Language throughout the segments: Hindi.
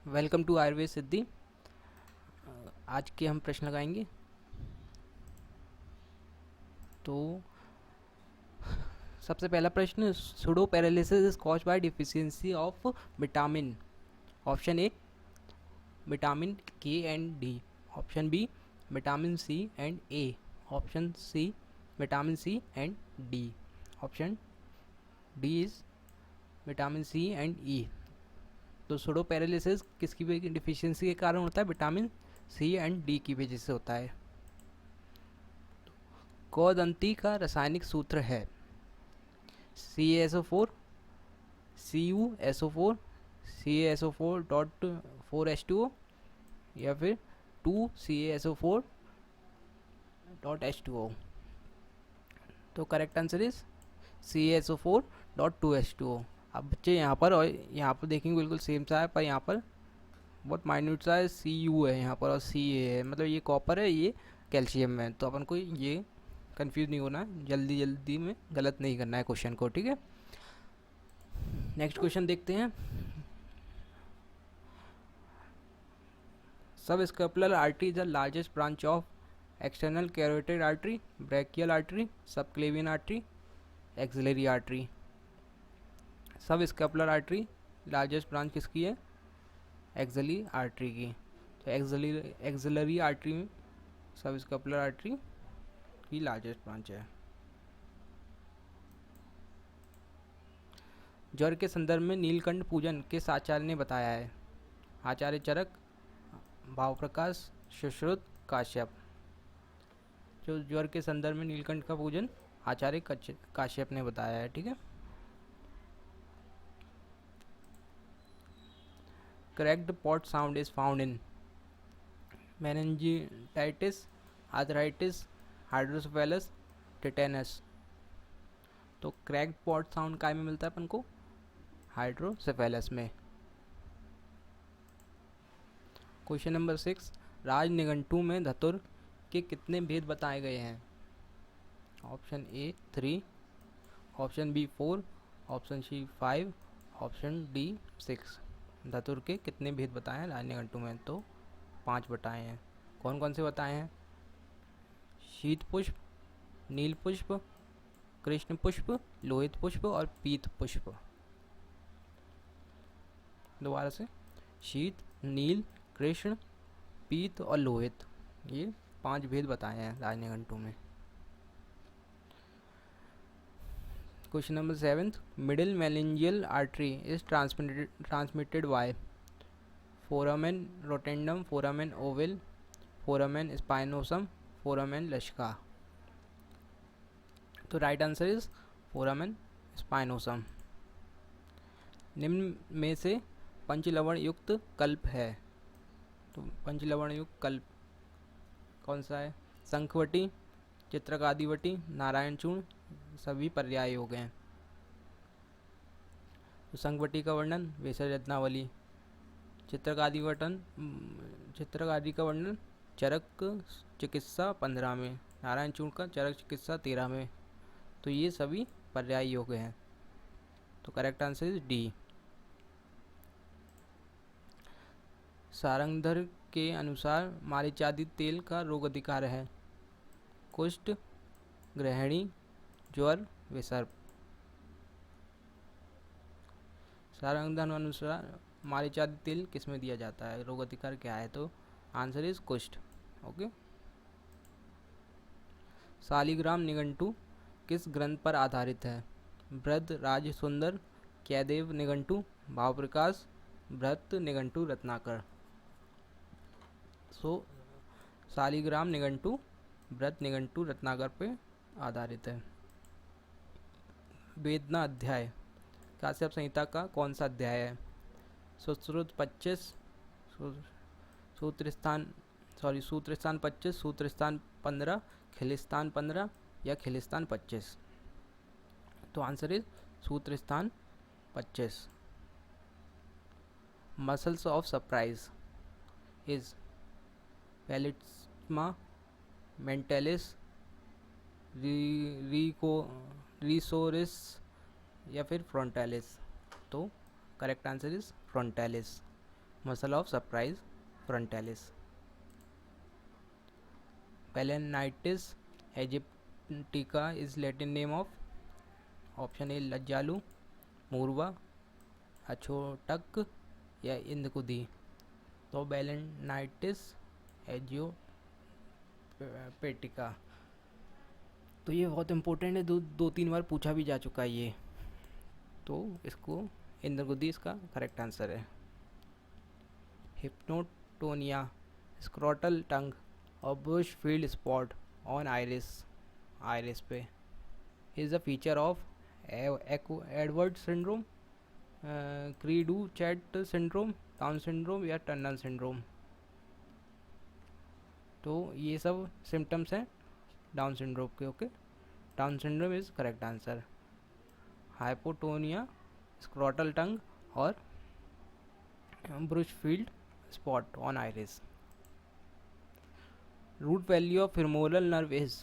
वेलकम टू आयुर्वेद सिद्धि। आज के हम प्रश्न लगाएंगे। तो सबसे पहला प्रश्न, pseudo paralysis is caused by deficiency of vitamin. Option A vitamin K and D, option B vitamin C and A, option C vitamin C and D, option D is vitamin C and E. तो सुडो पैरालिसिस किसकी डिफिशियंसी के कारण होता है? विटामिन सी एंड डी की वजह से होता है। कौदंती का रासायनिक सूत्र है CaSO4, CuSO4, CaSO4.4H2O या फिर 2CaSO4.H2O। तो करेक्ट आंसर इज CaSO4.2H2O। अब बच्चे यहाँ पर और यहाँ पर देखेंगे बिल्कुल सेम सा है, पर यहाँ पर बहुत माइन्यूट सा है, Cu है यहाँ पर और Ca है, मतलब ये कॉपर है, ये कैल्शियम है। तो अपन को ये कंफ्यूज नहीं होना है, जल्दी जल्दी में गलत नहीं करना है क्वेश्चन को, ठीक है। नेक्स्ट क्वेश्चन देखते हैं। सब scapular artery is the largest branch of external carotid artery, brachial artery, सब क्लेवियन आर्टरी, एक्सिलरी आर्टरी। सब स्कैपुलर आर्टरी लार्जेस्ट ब्रांच किसकी है? एक्सिलरी आर्टरी की। तो एक्सिलरी आर्टरी में सब स्कैपुलर आर्टरी की लार्जेस्ट ब्रांच है। ज्वर के संदर्भ में नीलकंठ पूजन किस आचार्य ने बताया है? आचार्य चरक, भावप्रकाश, सुश्रुत, काश्यप। जो ज्वर के संदर्भ में नीलकंठ का पूजन आचार्य काश्यप ने बताया है, ठीक है। Correct pot sound is found in meningitis, arthritis, hydrocephalus, tetanus. तो क्रैक्ड पॉट साउंड काय में मिलता है अपन को? हाइड्रोसेफेलस में। क्वेश्चन नंबर 6, राज निघंटू में धतुर के कितने भेद बताए गए हैं? Option A 3, option B 4, option C 5, option D 6। धतुर के कितने भेद बताए हैं राज निघंटू में? तो 5 बताए हैं। कौन कौन से बताए हैं? शीत पुष्प, नील पुष्प, कृष्ण पुष्प, लोहित पुष्प और पीत पुष्प। दोबारा से, शीत, नील, कृष्ण, पीत और लोहित, ये 5 भेद बताए हैं राज निघंटू में। Question number 7, middle meningeal artery is transmitted by foramen rotundum, foramen ovale, foramen spinosum, foramen Luschka. तो right answer is foramen spinosum. निम्न में से पंचलवण युक्त कल्प है। तो पंचलवण युक्त कल्प कौन सा है? शंखवटी, चित्रकादिवटी, नारायण चूर्ण, सभी पर्याय हो गए। तो शंखवटी का वर्णन वेसर रत्नावली, चित्रकादि का वर्णन चरक चिकित्सा 15 में, नारायण चूर्ण का चरक चिकित्सा 13 में। तो ये सभी पर्याय योग हैं। तो correct answer is D. Sarangdhar के अनुसार मारीचादी तेल का रोग अधिकार है कुष्ठ, ग्रहणी, ज्वर, विसर्प। सारंगधर अनुसार मारीचादी तेल किस में दिया जाता है? रोग अधिकार क्या है? तो आंसर इज कुष्ठ। ओके। शालिग्राम निघंटु किस ग्रंथ पर आधारित है? बृहद राज सुंदर, कैदेव निघंटु, भावप्रकाश, बृहत निघंटु रत्नाकर। सो शालिग्राम निघंटु बृहत निघंटु रत्नाकर पे आधारित है। वेदना अध्याय काश्यप संहिता का कौन सा अध्याय है? सुश्रुत 25, सूत्र स्थान 25, सूत्र स्थान 15, खिलिस्तान 15 या खिलिस्तान 25। तो आंसर इज सूत्र स्थान 25। Muscles of surprise is platysma, mentalis, risorius या फिर फ्रंटालिस। तो correct answer is frontalis. Muscle of surprise frontalis. Balanites aegyptiaca is Latin name of. Option A लज्जालू, मूर्वा, अछोटक या इंदकुदी। तो बेलेनाइटिस एजियोपेटिका। तो ये बहुत इंपॉर्टेंट है, दो तीन बार पूछा भी जा चुका है ये, तो इसको इंद्रगुदी इसका करेक्ट आंसर है। हिप्नोटोनिया, स्क्रोटल टंग और Brushfield spot on iris पे is a feature of Edward syndrome, cri du chat syndrome, Down syndrome या टनल सिंड्रोम। तो ये सब सिम्टम्स हैं डाउन सिंड्रोम के। Okay, Down syndrome is correct answer. Hypotonia, scrotal tongue और Brushfield spot on iris. Root value of femoral nerve is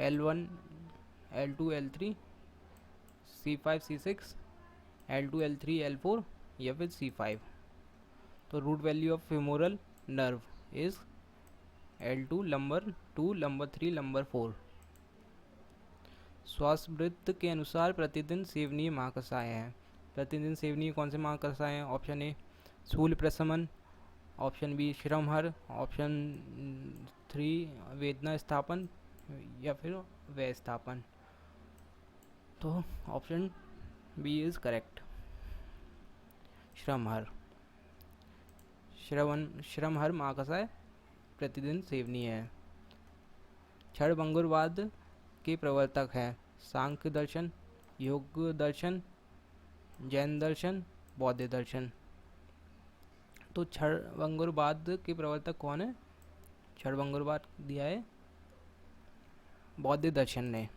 L1, L2, L3, C5, C6, L2, L3, L4 या फिर C5। तो root value of femoral nerve is L2, number 2, number 3, number 4। श्वासवृत्त के अनुसार प्रतिदिन सेवनीय महाकषाय है। प्रतिदिन सेवनीय कौन से महाकषाय हैं? ऑप्शन ए शूल प्रशमन, ऑप्शन बी श्रमहर, ऑप्शन 3 वेदना स्थापन या फिर व्यय स्थापन। तो ऑप्शन बी इज करेक्ट, श्रमहर। श्रमहर महाकषाय प्रतिदिन सेवनीय है। क्षणभंगुरवाद के प्रवर्तक हैं सांख्य दर्शन, योग दर्शन, जैन दर्शन, बौद्ध दर्शन। तो क्षणभंगुरवाद के प्रवर्तक कौन है? क्षणभंगुरवाद दिया है बौद्ध दर्शन ने।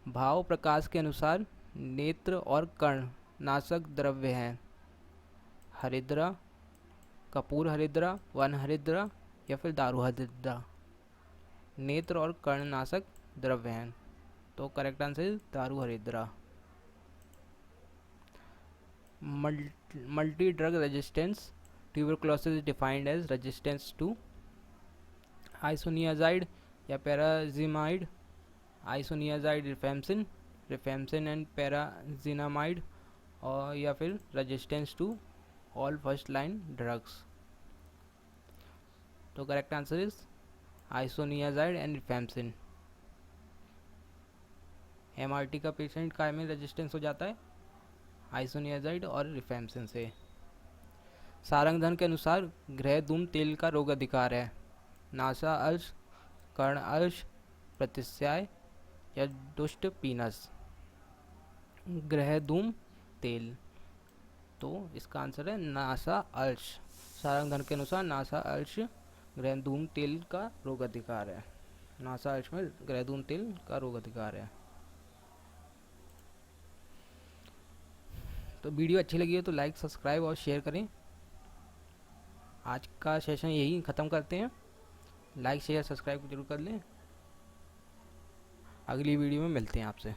भाव प्रकाश के अनुसार नेत्र और कर्ण नाशक द्रव्य हैं हरिद्रा, कपूर हरिद्रा, वन हरिद्रा या फिर दारू हरिद्रा। नेत्र और कर्ण नाशक द्रव्य हैं, तो करेक्ट आंसर इज दारू हरिद्रा। Multi drug resistance tuberculosis is defined as resistance to isoniazid या pyrazinamide. Isoniazid rifampicin and pyrazinamide और या फिर resistance to all first line drugs. तो correct answer is isoniazid and rifampicin. MRT का पेशेंट काय में रेजिस्टेंस हो जाता है? आइसोनियाजाइड और रिफेम्सिन से। सारंगधन के अनुसार ग्रहधूम तेल का रोग अधिकार है नासा अंश, कर्ण अंश, प्रतिस्याय या दुष्ट पीनस। ग्रहधूम तेल, तो इसका आंसर है नासा अंश। सारंगधन के अनुसार नासा अंश ग्रहधूम तेल का रोग अधिकार है। नासा अंश में ग्रहधूम तेल का रोग अधिकार है। तो वीडियो अच्छी लगी हो तो लाइक, सब्सक्राइब और शेयर करें। आज का सेशन यही ख़त्म करते हैं। लाइक, शेयर, सब्सक्राइब जरूर कर लें। अगली वीडियो में मिलते हैं आपसे।